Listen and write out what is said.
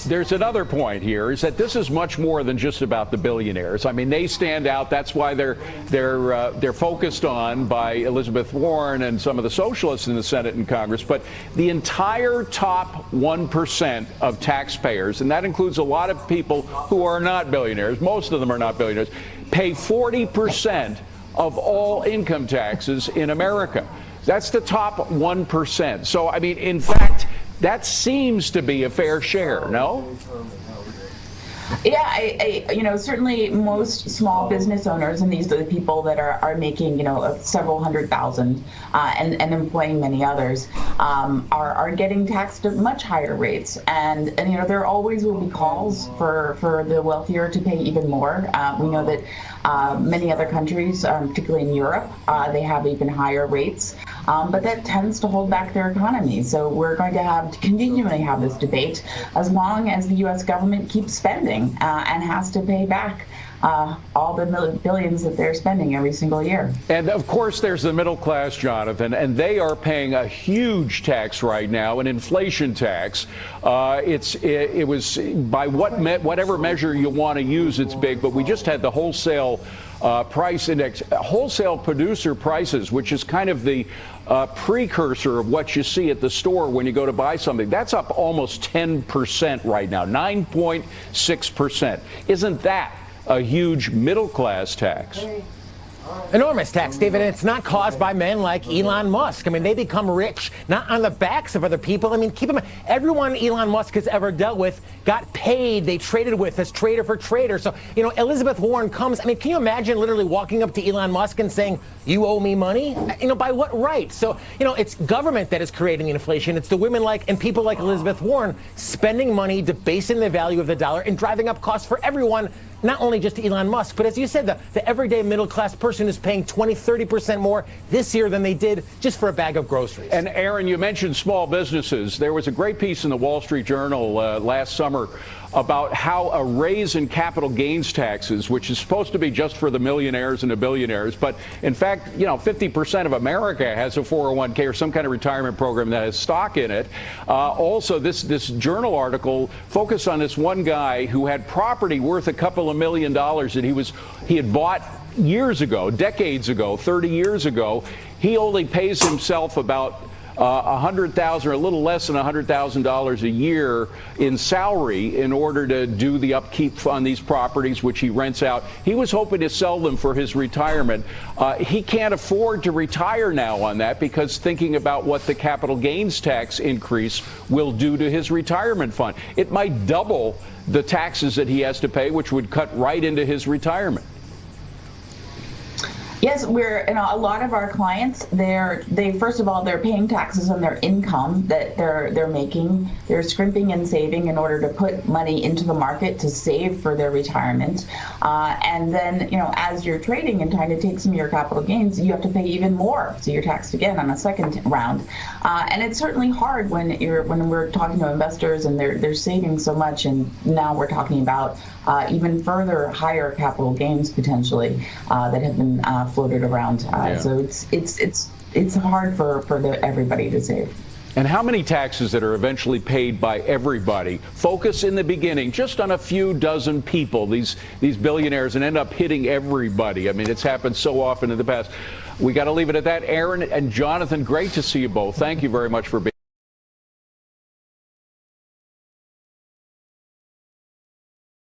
there's another point here, is that this is much more than just about the billionaires. I mean, they stand out. That's why they're focused on by Elizabeth Warren and some of the socialists in the Senate and Congress. But the entire top 1% of taxpayers, and that includes a lot of people who are not billionaires, most of them are not billionaires, pay 40% of all income taxes in America. That's the top 1%. So, I mean, in fact, that seems to be a fair share, no? Yeah, certainly most small business owners, and these are the people that are making, several $100,000 and employing many others, are getting taxed at much higher rates. And there always will be calls for the wealthier to pay even more. We know that many other countries, particularly in Europe, they have even higher rates. But that tends to hold back their economy. So we're going to continually have this debate as long as the U.S. government keeps spending and has to pay back all the billions that they're spending every single year. And of course, there's the middle class, Jonathan, and they are paying a huge tax right now, an inflation tax. It was by whatever measure you want to use, it's big. But we just had the wholesale price index, wholesale producer prices, which is kind of the precursor of what you see at the store when you go to buy something. That's up almost 10% right now, 9.6%. Isn't that a huge middle class tax? Enormous tax, David, and it's not caused by men like Elon Musk. I mean, they become rich not on the backs of other people. I mean, keep in mind, everyone Elon Musk has ever dealt with got paid. They traded with as trader for trader. So, Elizabeth Warren comes. I mean, can you imagine literally walking up to Elon Musk and saying, "You owe me money"? By what right? So, it's government that is creating the inflation. It's the women and people like Elizabeth Warren spending money, debasing the value of the dollar, and driving up costs for everyone. Not only just Elon Musk, but as you said, the everyday middle-class person is paying 20-30% more this year than they did just for a bag of groceries. And Aaron, you mentioned small businesses. There was a great piece in the Wall Street Journal last summer about how a raise in capital gains taxes, which is supposed to be just for the millionaires and the billionaires, but in fact, 50% of America has a 401k or some kind of retirement program that has stock in it. Also, this journal article focused on this one guy who had property worth a couple of $1 million that he had bought years ago, decades ago, 30 years ago. He only pays himself about $100,000 or a little less than $100,000 a year in salary in order to do the upkeep on these properties, which he rents out. He was hoping to sell them for his retirement. He can't afford to retire now on that because thinking about what the capital gains tax increase will do to his retirement fund. It might double the taxes that he has to pay, which would cut right into his retirement. Yes, a lot of our clients, they first of all, they're paying taxes on their income that they're making. They're scrimping and saving in order to put money into the market to save for their retirement. And then, as you're trading and trying to take some of your capital gains, you have to pay even more. So you're taxed again on a second round. And it's certainly hard when we're talking to investors and they're saving so much, and now we're talking about even further higher capital gains potentially that have been floated around. So it's hard for everybody to save. And how many taxes that are eventually paid by everybody focus in the beginning just on a few dozen people, these billionaires, and end up hitting everybody? I mean, it's happened so often in the past. We got to leave it at that. Aaron and Jonathan, great to see you both. Thank you very much for being